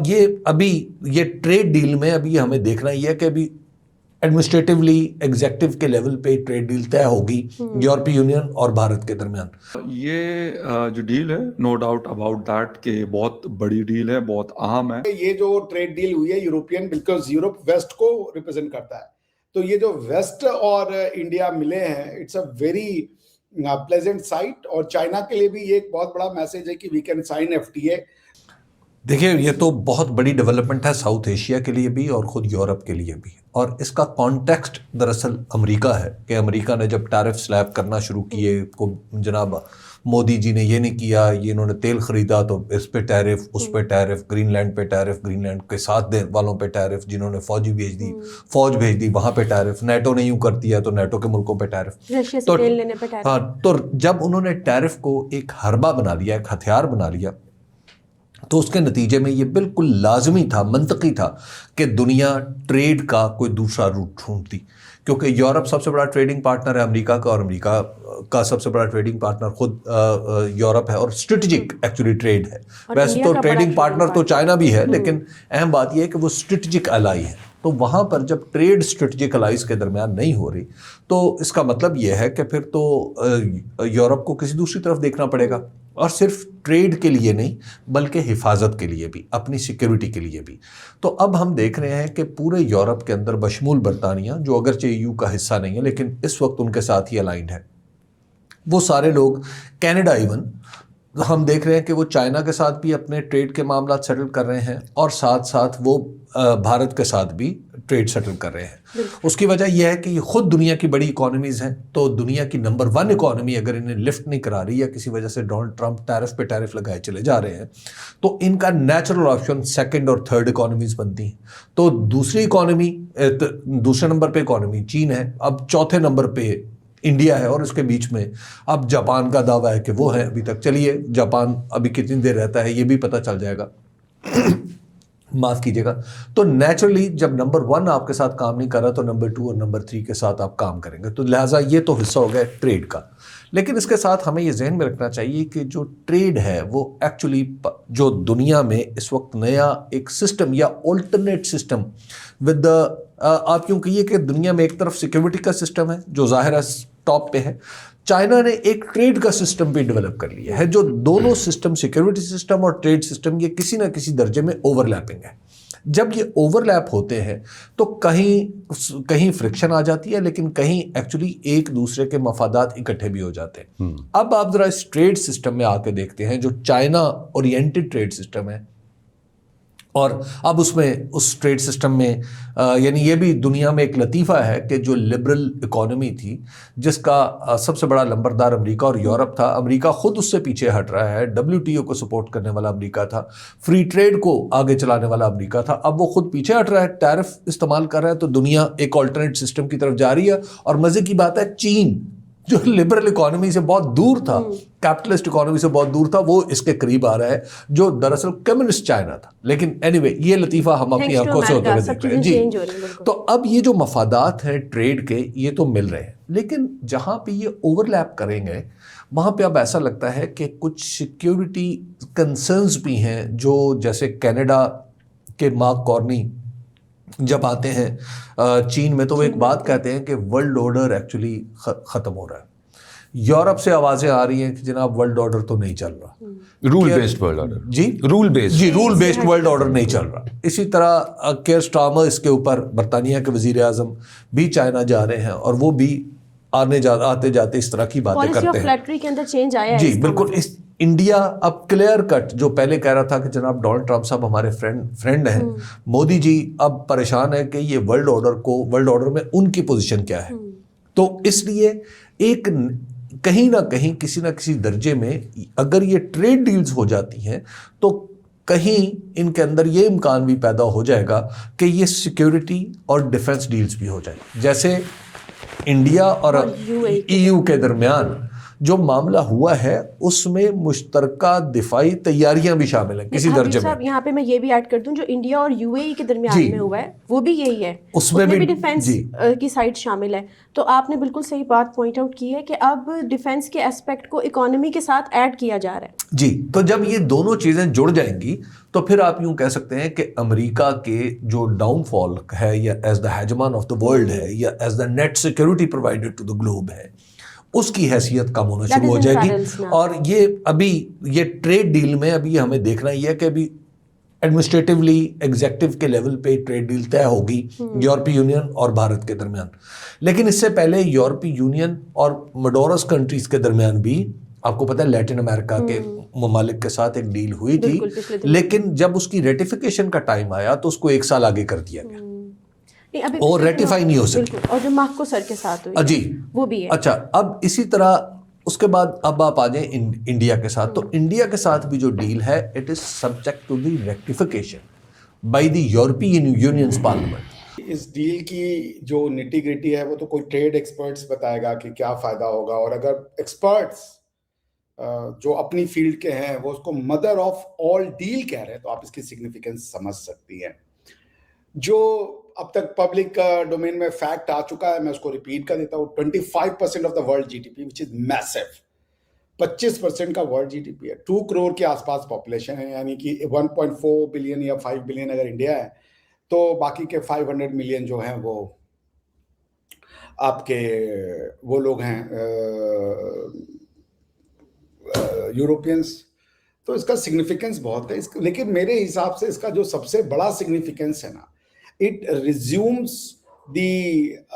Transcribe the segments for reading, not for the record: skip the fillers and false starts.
ये अभी ये ट्रेड डील में अभी हमें देखना ही है कि अभी एडमिनिस्ट्रेटिवली एग्जेक्टिव के लेवल पे ट्रेड डील तय होगी यूरोपीय यूनियन और भारत के दरमियान। ये जो डील है, नो डाउट अबाउट दैट कि बहुत बड़ी डील है, बहुत अहम है। ये जो ट्रेड डील हुई है यूरोपियन, बिकॉज यूरोप वेस्ट को रिप्रेजेंट करता है, तो ये जो वेस्ट और इंडिया मिले हैं, it's a very pleasant site. और चाइना के लिए भी ये एक बहुत बड़ा मैसेज है कि वी कैन साइन एफटीए। देखिए, ये तो बहुत बड़ी डेवलपमेंट है साउथ एशिया के लिए भी और ख़ुद यूरोप के लिए भी। और इसका कॉन्टेक्स्ट दरअसल अमेरिका है कि अमेरिका ने जब टैरिफ स्लैब करना शुरू किए, को जनाब मोदी जी ने ये नहीं किया, ये इन्होंने तेल ख़रीदा तो इस पे टैरिफ, उस पे टैरिफ, ग्रीनलैंड पे टैरिफ, ग्रीनलैंड के साथ दे वालों पे टैरिफ, जिन्होंने फौज भेज दी वहाँ पे टैरिफ, नेटो ने यूँ कर दिया तो नेटो के मुल्कों पे टैरिफ, रशिया से तेल लेने पे टैरिफ। हाँ, तो जब उन्होंने टैरिफ को एक हरबा बना लिया, एक हथियार बना लिया, तो उसके नतीजे में ये बिल्कुल लाजमी था, मंतकी था कि दुनिया ट्रेड का कोई दूसरा रूट ढूंढती, क्योंकि यूरोप सबसे बड़ा ट्रेडिंग पार्टनर है अमेरिका का, और अमेरिका का सबसे बड़ा ट्रेडिंग पार्टनर खुद यूरोप है, और स्ट्रेटजिक एक्चुअली ट्रेड है। वैसे तो ट्रेडिंग पार्टनर तो चाइना भी है, लेकिन अहम बात यह है कि वो स्ट्रेटजिक अलाई है। तो वहाँ पर जब ट्रेड स्ट्रेटजिक अलाइज के दरमियान नहीं हो रही, तो इसका मतलब यह है कि फिर तो यूरोप को किसी दूसरी तरफ देखना पड़ेगा, और सिर्फ ट्रेड के लिए नहीं बल्कि हिफाजत के लिए भी, अपनी सिक्योरिटी के लिए भी। तो अब हम देख रहे हैं कि पूरे यूरोप के अंदर बशमूल बरतानिया, जो अगरचे ईयू का हिस्सा नहीं है लेकिन इस वक्त उनके साथ ही अलाइंड है, वो सारे लोग, कनाडा इवन, हम देख रहे हैं कि वो चाइना के साथ भी अपने ट्रेड के मामला सेटल कर रहे हैं, और साथ साथ वो भारत के साथ भी ट्रेड सेटल कर रहे हैं। उसकी वजह यह है कि ये खुद दुनिया की बड़ी इकोनॉमीज़ हैं, तो दुनिया की नंबर 1 इकोनॉमी अगर इन्हें लिफ्ट नहीं करा रही, या किसी वजह से डोनाल्ड ट्रंप टैरिफ पे टैरिफ लगाए चले जा रहे हैं, तो इनका नेचुरल ऑप्शन सेकंड और थर्ड इकोनॉमीज़ बनती हैं। तो दूसरी इकोनॉमी, दूसरे नंबर पे इकोनॉमी चीन है, अब चौथे नंबर पे इंडिया है, और उसके बीच में अब जापान का दावा है कि वो है अभी तक। चलिए, जापान अभी कितनी देर रहता है ये भी पता चल जाएगा माफ़ कीजिएगा। तो नेचुरली जब नंबर 1 आपके साथ काम नहीं कर रहा, तो नंबर 2 और नंबर 3 के साथ आप काम करेंगे। तो लिहाजा ये तो हिस्सा हो गया ट्रेड का, लेकिन इसके साथ हमें ये जहन में रखना चाहिए कि जो ट्रेड है वो एक्चुअली जो दुनिया में इस वक्त नया एक सिस्टम या ऑल्टरनेट सिस्टम विद आप यूँ कहिए कि दुनिया में एक तरफ सिक्योरिटी का सिस्टम है जो ज़ाहिर है टॉप पे है, चाइना ने एक ट्रेड का सिस्टम भी डेवलप कर लिया है, जो दोनों सिस्टम, सिक्योरिटी सिस्टम और ट्रेड सिस्टम, ये किसी ना किसी दर्जे में ओवरलैपिंग है। जब ये ओवरलैप होते हैं तो कहीं फ्रिक्शन आ जाती है, लेकिन कहीं एक्चुअली एक दूसरे के मफादात इकट्ठे भी हो जाते हैं। अब आप जरा इस ट्रेड सिस्टम में आके देखते हैं, जो चाइना ओरिएंटेड ट्रेड सिस्टम है, और अब उसमें उस ट्रेड सिस्टम में यानी ये भी दुनिया में एक लतीफ़ा है कि जो लिबरल इकोनॉमी थी, जिसका सबसे बड़ा लंबरदार अमेरिका और यूरोप था, अमेरिका खुद उससे पीछे हट रहा है। WTO को सपोर्ट करने वाला अमेरिका था, फ्री ट्रेड को आगे चलाने वाला अमेरिका था, अब वो खुद पीछे हट रहा है, टैरिफ इस्तेमाल कर रहा है। तो दुनिया एक ऑल्टरनेट सिस्टम की तरफ जा रही है। और मज़े की बात है, चीन जो लिबरल इकोनॉमी से बहुत दूर था, कैपिटलिस्ट इकोनॉमी से बहुत दूर था, वो इसके करीब आ रहा है, जो दरअसल कम्युनिस्ट चाइना था। लेकिन एनीवे, ये लतीफ़ा हम अपनी आंखों से होते हुए देख रहे हैं जी। तो अब ये जो मफादात हैं ट्रेड के, ये तो मिल रहे हैं, लेकिन जहाँ पे ये ओवरलैप करेंगे वहाँ पे अब ऐसा लगता है कि कुछ सिक्योरिटी कंसर्न्स भी हैं, जो जैसे कनाडा के मार्क कार्नी जब आते हैं चीन में, तो वो एक बात कहते हैं कि वर्ल्ड ऑर्डर एक्चुअली ख़त्म हो रहा है। यूरोप से आवाज़ें आ रही हैं कि जनाब वर्ल्ड ऑर्डर तो नहीं चल रहा, रूल बेस्ड वर्ल्ड ऑर्डर जी, रूल बेस्ड वर्ल्ड ऑर्डर नहीं चल रहा। इसी तरह केयर स्टार्मर, इसके ऊपर बरतानिया के वज़ीर आज़म भी चाइना जा रहे हैं, और वो भी आते जाते इस तरह की बातें करते हैं। फ्लैटरी के अंदर चेंज आया है जी बिल्कुल। इस इंडिया अब क्लियर कट, जो पहले कह रहा था कि जनाब डोनाल्ड ट्रंप साहब हमारे फ्रेंड हैं, मोदी जी अब परेशान है कि ये वर्ल्ड ऑर्डर में उनकी पोजीशन क्या है। तो इसलिए एक कहीं ना कहीं किसी ना किसी दर्जे में अगर ये ट्रेड डील्स हो जाती हैं, तो कहीं इनके अंदर ये इम्कान भी पैदा हो जाएगा कि ये सिक्योरिटी और डिफेंस डील्स भी हो जाए। जैसे इंडिया और EU के दरमियान जो मामला हुआ है उसमें मुश्तरका दिफाई तैयारियां भी शामिल हैं किसी दर्जे में। साहब यहाँ पे मैं ये भी ऐड कर दूं, जो इंडिया और यूएई के दरमियान में हुआ है वो भी यही है, उसमें भी डिफेंस की साइड शामिल है। तो आपने बिल्कुल सही बात पॉइंट आउट की है कि अब डिफेंस के एस्पेक्ट को इकोनॉमी के साथ ऐड किया जा रहा है जी। तो जब ये दोनों चीजें जुड़ जाएंगी तो फिर आप यूं कह सकते हैं कि अमेरिका के जो डाउनफॉल है या as the hegemon of the world है या as the net security provider to the globe है, उसकी हैसियत कम होना शुरू हो जाएगी। और ये अभी ये ट्रेड डील में अभी हमें देखना ही है कि अभी एडमिनिस्ट्रेटिवली एग्जेक्टिव के लेवल पे ट्रेड डील तय होगी यूरोपीय यूनियन और भारत के दरमियान। लेकिन इससे पहले यूरोपीय यूनियन और मडोरस कंट्रीज के दरमियान भी आपको पता है लैटिन अमेरिका के ममालिक के साथ एक डील हुई थी, लेकिन जब उसकी रेटिफिकेशन का टाइम आया तो उसको 1 साल आगे कर दिया गया और रेटिफाई नहीं हो सकी। और जो मार्कोसर के साथ हुई जी वो भी है। अच्छा, अब इसी तरह उसके बाद अब आप आ जाए इंडिया के साथ। तो इंडिया के साथ भी जो डील है it is subject to the rectification by the European unions parliament. इस डील की जो निटी ग्रिटी है वो तो कोई ट्रेड एक्सपर्ट्स बताएगा कि क्या फायदा होगा, और अगर एक्सपर्ट्स जो अपनी फील्ड के हैं वो उसको मदर ऑफ ऑल डील कह रहे हैं तो आप इसकी सिग्निफिकेंस समझ सकती हैं। जो अब तक पब्लिक डोमेन में फैक्ट आ चुका है मैं उसको रिपीट कर देता हूँ। 25% of the world GDP which is massive, 25% का वर्ल्ड जीडीपी है, 2 करोड़ के आसपास पॉपुलेशन है, यानी कि 1.4 बिलियन या 5 बिलियन अगर इंडिया है तो बाकी के 500 मिलियन जो हैं वो आपके वो लोग हैं यूरोपियंस। तो इसका सिग्निफिकेंस बहुत है। लेकिन मेरे हिसाब से इसका जो सबसे बड़ा सिग्निफिकेंस है ना, it resumes the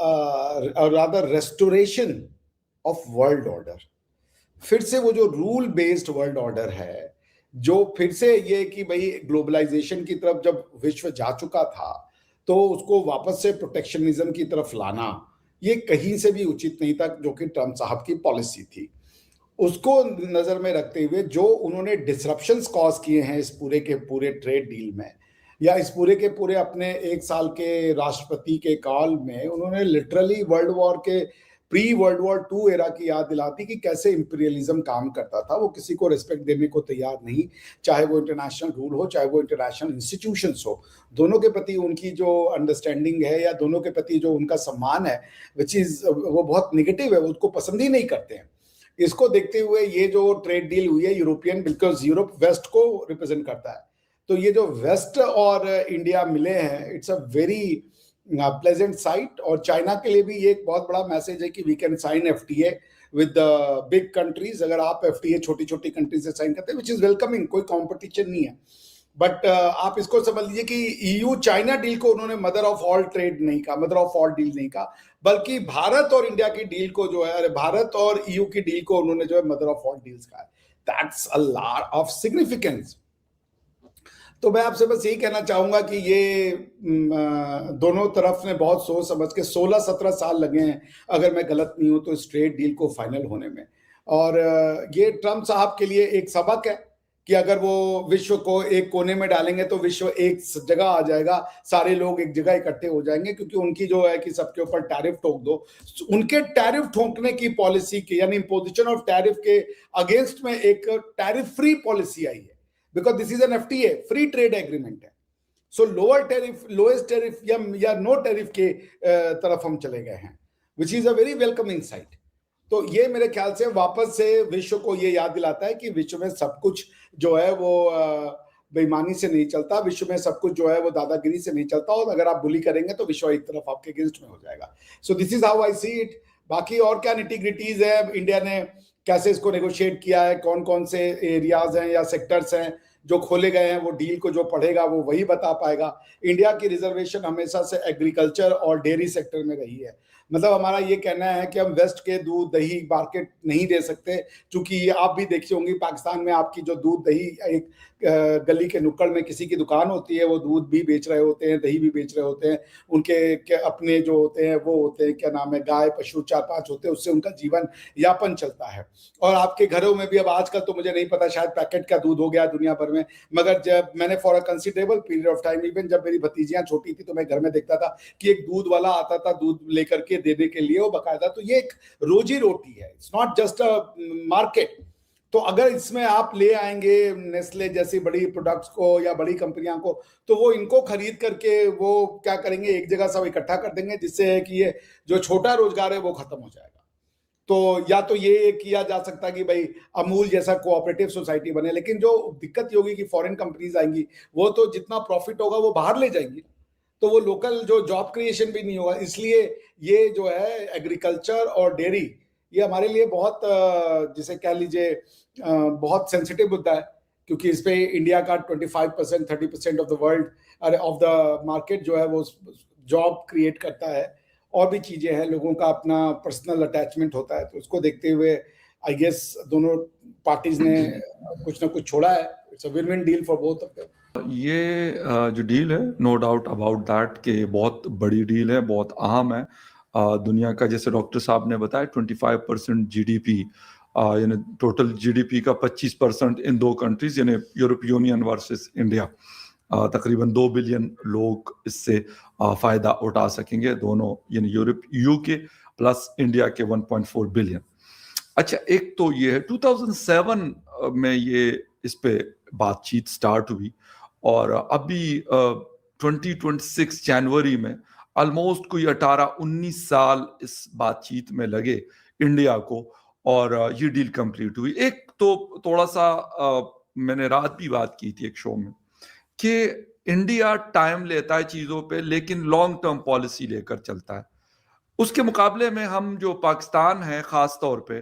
or rather restoration of world order। फिर से वो जो रूल बेस्ड वर्ल्ड ऑर्डर है, जो फिर से ये कि भाई ग्लोबलाइजेशन की तरफ जब विश्व जा चुका था तो उसको वापस से प्रोटेक्शनिज्म की तरफ लाना ये कहीं से भी उचित नहीं था, जो कि ट्रम्प साहब की पॉलिसी थी। उसको नजर में रखते हुए जो उन्होंने डिसरप्शंस कॉज किए हैं इस पूरे के पूरे ट्रेड डील में या इस पूरे के पूरे अपने 1 साल के राष्ट्रपति के काल में, उन्होंने लिटरली वर्ल्ड वॉर के प्री वर्ल्ड वॉर 2 एरा की याद दिलाती कि कैसे इंपीरियलिज्म काम करता था। वो किसी को रिस्पेक्ट देने को तैयार नहीं, चाहे वो इंटरनेशनल रूल हो चाहे वो इंटरनेशनल इंस्टीट्यूशंस हो। दोनों के प्रति उनकी जो अंडरस्टैंडिंग है या दोनों के प्रति जो उनका सम्मान है विच इज वो बहुत निगेटिव है, वो उसको पसंद ही नहीं करते हैं। इसको देखते हुए ये जो ट्रेड डील हुई है यूरोपियन, बिकॉज यूरोप वेस्ट को रिप्रेजेंट करता है, तो ये जो वेस्ट और इंडिया मिले हैं it's a very pleasant site. और चाइना के लिए भी ये एक बहुत बड़ा मैसेज है कि we can sign FTA with the big countries. अगर आप एफटीए छोटी छोटी कंट्रीज से साइन करते हैं विच इज वेलकमिंग, कोई कंपटीशन नहीं है। बट आप इसको समझ लीजिए कि ईयू चाइना डील को उन्होंने मदर ऑफ ऑल ट्रेड नहीं कहा, मदर ऑफ ऑल डील नहीं कहा, बल्कि भारत और इंडिया की डील को जो है, अरे भारत और ईयू की डील को उन्होंने जो है मदर ऑफ ऑल डील्स कहा है। That's a lot of significance. तो मैं आपसे बस यही कहना चाहूंगा कि ये दोनों तरफ ने बहुत सोच समझ के 16-17 साल लगे हैं अगर मैं गलत नहीं हूं तो इस ट्रेड डील को फाइनल होने में। और ये ट्रम्प साहब के लिए एक सबक है कि अगर वो विश्व को एक कोने में डालेंगे तो विश्व एक जगह आ जाएगा, सारे लोग एक जगह इकट्ठे हो जाएंगे, क्योंकि उनकी जो है कि सबके ऊपर टैरिफ ठोक दो। उनके टैरिफ ठोकने की पॉलिसी की यानी इम्पोजिशन ऑफ टैरिफ के अगेंस्ट में एक टैरिफ फ्री पॉलिसी आई है, because this is an FTA, free trade agreement है। So lower tariff, lowest tariff या नो टैरिफ के तरफ हम चले गए हैं, which is a very welcoming sight. तो ये मेरे ख्याल से वापस से विश्व को ये याद दिलाता है कि विश्व में सब कुछ जो है वो बेईमानी से नहीं चलता, विश्व में सब कुछ जो है वो दादागिरी से नहीं चलता, और अगर आप बुली करेंगे तो विश्व एक तरफ आपके अगेंस्ट में हो जाएगा। So this is how I see it. बाकी और क्या निटी-ग्रिटीज है, इंडिया ने कैसे इसको नेगोशिएट किया है, कौन कौन से एरियाज हैं या सेक्टर्स हैं जो खोले गए हैं, वो डील को जो पढ़ेगा वो वही बता पाएगा। इंडिया की रिजर्वेशन हमेशा से एग्रीकल्चर और डेयरी सेक्टर में रही है। मतलब हमारा ये कहना है कि हम वेस्ट के दूध दही मार्केट नहीं दे सकते, क्योंकि आप भी देखी होंगी पाकिस्तान में आपकी जो दूध दही एक गली के नुक्कड़ में किसी की दुकान होती है, वो दूध भी बेच रहे होते हैं, दही भी बेच रहे होते हैं, उनके अपने जो होते हैं वो होते हैं क्या नाम है गाय पशु 4-5 होते हैं, उससे उनका जीवन यापन चलता है। और आपके घरों में भी अब आजकल तो मुझे नहीं पता, शायद पैकेट का दूध हो गया दुनिया भर में, मगर जब मैंने for a considerable period of time, even जब मेरी भतीजियां छोटी थी तो मैं घर में देखता था कि एक दूध वाला आता था दूध लेकर के देने के लिए, वो बकायदा। तो ये एक रोजी रोटी है, it's not just a market. तो अगर इसमें आप ले आएंगे नेस्ले जैसी बड़ी प्रोडक्ट्स को या बड़ी कंपनियां को, तो वो इनको खरीद करके वो क्या करेंगे, एक जगह सब इकट्ठा कर देंगे, जिससे है कि ये जो छोटा रोजगार है वो खत्म हो जाएगा। तो या तो ये किया जा सकता है कि भाई अमूल जैसा कोऑपरेटिव सोसाइटी बने, लेकिन जो दिक्कत ये होगी कि फॉरेन कंपनीज आएंगी, वो तो जितना प्रॉफिट होगा वो बाहर ले जाएंगी, तो वो लोकल जो जॉब क्रिएशन भी नहीं होगा। इसलिए ये जो है एग्रीकल्चर और डेयरी, ये हमारे लिए बहुत जिसे कह लीजिए बहुत सेंसिटिव मुद्दा है, क्योंकि इस पे इंडिया का 25% 30% of the world of the market जो है वो जॉब क्रिएट करता है, और भी चीजें हैं, लोगों का अपना पर्सनल अटैचमेंट होता है। तो उसको देखते हुए आई गेस दोनों पार्टीज ने कुछ ना कुछ छोड़ा है। It's a win win deal for both of them. ये जो डील है, नो डाउट अबाउट दैट कि बहुत बड़ी डील है, बहुत अहम है। दुनिया का, जैसे डॉक्टर साहब ने बताया, 25% जीडीपी, यानी टोटल जीडीपी का 25% इन दो कंट्रीज, यानी यूरोप यूनियन वर्सेस इंडिया। तकरीबन 2 बिलियन लोग इससे फायदा उठा सकेंगे, दोनों यानी यूरोप यूके प्लस इंडिया के 1.4 बिलियन। अच्छा, एक तो ये है 2007 में ये इस पे बातचीत स्टार्ट हुई, और अभी 2026 जनवरी में ऑलमोस्ट कोई 18-19 साल इस बातचीत में लगे इंडिया को, और ये डील कंप्लीट हुई। एक तो थोड़ा सा मैंने रात भी बात की थी एक शो में कि इंडिया टाइम लेता है चीजों पे, लेकिन लॉन्ग टर्म पॉलिसी लेकर चलता है। उसके मुकाबले में हम जो पाकिस्तान है खास तौर पे,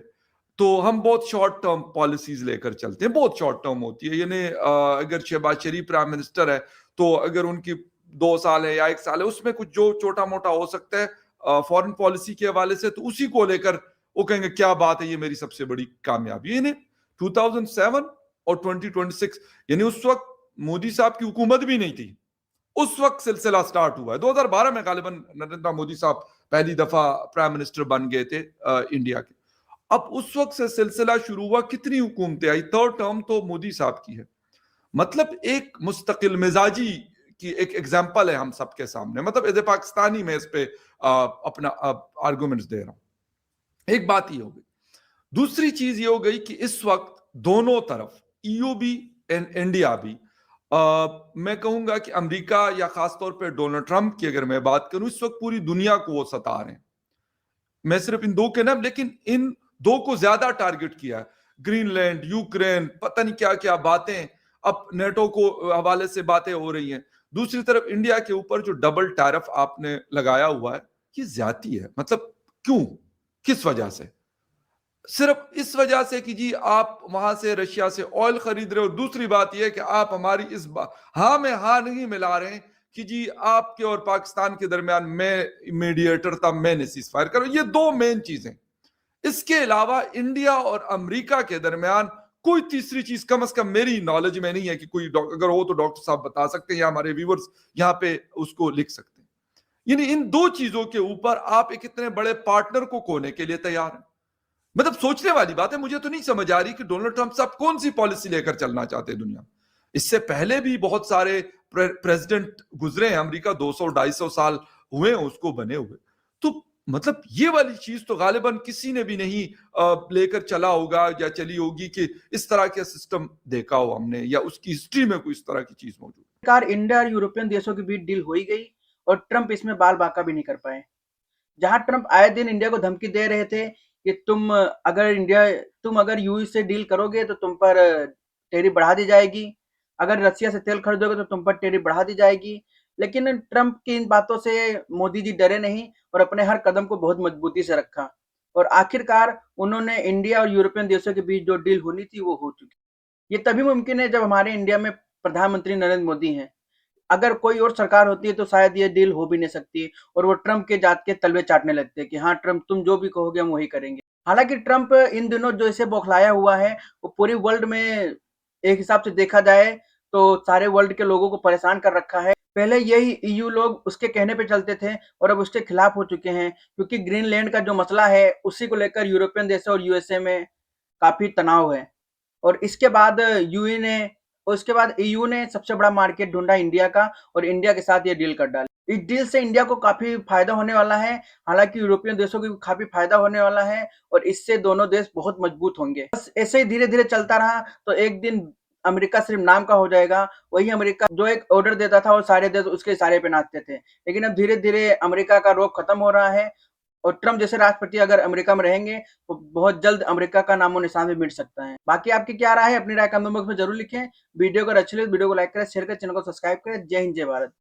तो हम बहुत शॉर्ट टर्म पॉलिसीज लेकर चलते हैं, बहुत शॉर्ट टर्म होती है। यानी अगर शहबाज शरीफ प्राइम मिनिस्टर है, तो अगर उनकी 2 साल है या 1 साल है, उसमें कुछ जो छोटा मोटा हो सकता है फॉरेन पॉलिसी के हवाले से, तो उसी को लेकर वो कहेंगे क्या बात है, ये मेरी सबसे बड़ी कामयाबी। यानी 2007 और 2026, यानी उस वक्त मोदी साहब की हुकूमत भी नहीं थी, उस वक्त सिलसिला स्टार्ट हुआ है। 2012 में गालिबन नरेंद्र मोदी साहब पहली दफा प्राइम मिनिस्टर बन गए थे इंडिया के। अब उस वक्त से सिलसिला शुरू हुआ, कितनी हुकूमतें आई, 3rd टर्म तो मोदी साहब की है। मतलब एक मुस्तकिल मिजाजी की एक एग्जाम्पल है हम सबके सामने। मतलब एज ए पाकिस्तानी में इस पे अपना आर्गुमेंट्स दे रहा हूं। एक बात ये हो गई। दूसरी चीज ये हो गई कि इस वक्त दोनों तरफ, ईयू भी एंड इंडिया भी, मैं कहूंगा कि अमेरिका या खासतौर पर डोनाल्ड ट्रंप की अगर मैं बात करूं, इस वक्त पूरी दुनिया को वो सता रहे हैं। मैं सिर्फ इन दो के नाम, लेकिन इन दो को ज्यादा टारगेट किया है। ग्रीनलैंड, यूक्रेन, पता नहीं क्या क्या बातें, अब नेटो को हवाले से बातें हो रही हैं। दूसरी तरफ इंडिया के ऊपर जो डबल टैरिफ आपने लगाया हुआ है, ये ज्यादती है। मतलब क्यों, किस वजह से? सिर्फ इस वजह से कि जी आप वहां से रशिया से ऑयल खरीद रहे हो। दूसरी बात यह है कि आप हमारी इस हाँ में हाँ नहीं मिला रहे हैं कि जी आपके और पाकिस्तान के दरमियान मैं मीडिएटर था, मैंने सीजफायर करो। ये 2 मेन चीजें। इसके अलावा इंडिया और अमेरिका के दरमियान कोई तीसरी चीज कम से कम मेरी नॉलेज में नहीं है कि कोई, अगर हो तो डॉक्टर साहब बता सकते हैं या हमारे व्यूअर्स यहाँ पे उसको लिख सकते हैं। यानी इन 2 चीजों के ऊपर आप एक इतने बड़े पार्टनर को खोने के लिए तैयार हैं। मतलब सोचने वाली बात है। मुझे तो नहीं समझ आ रही कि डोनाल्ड ट्रंप साहब कौन सी पॉलिसी लेकर चलना चाहते हैं दुनिया। इससे पहले भी बहुत सारे प्रेसिडेंट गुजरे हैं अमेरिका, 200-250 साल हुए हैं उसको बने हुए। तो मतलब ये वाली चीज तो गालिबन किसी ने भी नहीं लेकर चला होगा या चली होगी कि इस तरह का सिस्टम देखा हो हमने, या उसकी हिस्ट्री में कोई इस तरह की चीज मौजूद। कार इंडिया और यूरोपियन देशों के बीच डील हो ही गई, और ट्रंप इसमें बाल बाका भी नहीं कर पाए। जहां ट्रंप आए दिन इंडिया को धमकी दे रहे थे कि तुम अगर यूएस से डील करोगे तो तुम पर टैरिफ बढ़ा दी जाएगी, अगर रसिया से तेल खरीदोगे तो तुम पर टैरिफ बढ़ा दी जाएगी। लेकिन ट्रंप की इन बातों से मोदी जी डरे नहीं और अपने हर कदम को बहुत मजबूती से रखा, और आखिरकार उन्होंने इंडिया और यूरोपियन देशों के बीच जो डील होनी थी वो हो चुकी। ये तभी मुमकिन है जब हमारे इंडिया में प्रधानमंत्री नरेंद्र मोदी हैं। अगर कोई और सरकार होती है तो शायद ये डील हो भी नहीं सकती, और वो ट्रंप के जात के तलवे चाटने लगते कि हाँ ट्रंप तुम जो भी कहोगे हम वही करेंगे। हालांकि ट्रंप इन दिनों जो इसे बौखलाया हुआ है वो पूरी वर्ल्ड में एक हिसाब से देखा जाए तो सारे वर्ल्ड के लोगों को परेशान कर रखा है। पहले यही ईयू लोग उसके कहने पे चलते थे और अब उसके खिलाफ हो चुके हैं, क्योंकि ग्रीनलैंड का जो मसला है उसी को लेकर यूरोपियन देशों और यूएसए में काफी तनाव है। और इसके बाद यूए ने उसके बाद ईयू ने सबसे बड़ा मार्केट ढूंढा इंडिया का और इंडिया के साथ ये डील कर डाली। इस डील से इंडिया को काफी फायदा होने वाला है, हालांकि यूरोपियन देशों को भी काफी फायदा होने वाला है और इससे दोनों देश बहुत मजबूत होंगे। बस ऐसे ही धीरे धीरे चलता रहा तो एक दिन अमेरिका सिर्फ नाम का हो जाएगा। वही अमेरिका जो एक ऑर्डर देता था और सारे देश उसके इशारे पे नाचते थे, लेकिन अब धीरे धीरे अमेरिका का रोब खत्म हो रहा है और ट्रम्प जैसे राष्ट्रपति अगर अमेरिका में रहेंगे तो बहुत जल्द अमेरिका का नामो निशान भी मिट सकता है। बाकी आपकी क्या राय है, अपनी राय कमेंट बॉक्स में जरूर लिखें। वीडियो अगर अच्छी लगे वीडियो को लाइक करें, शेयर करें, चैनल को सब्सक्राइब करें। जय हिंद, जय भारत।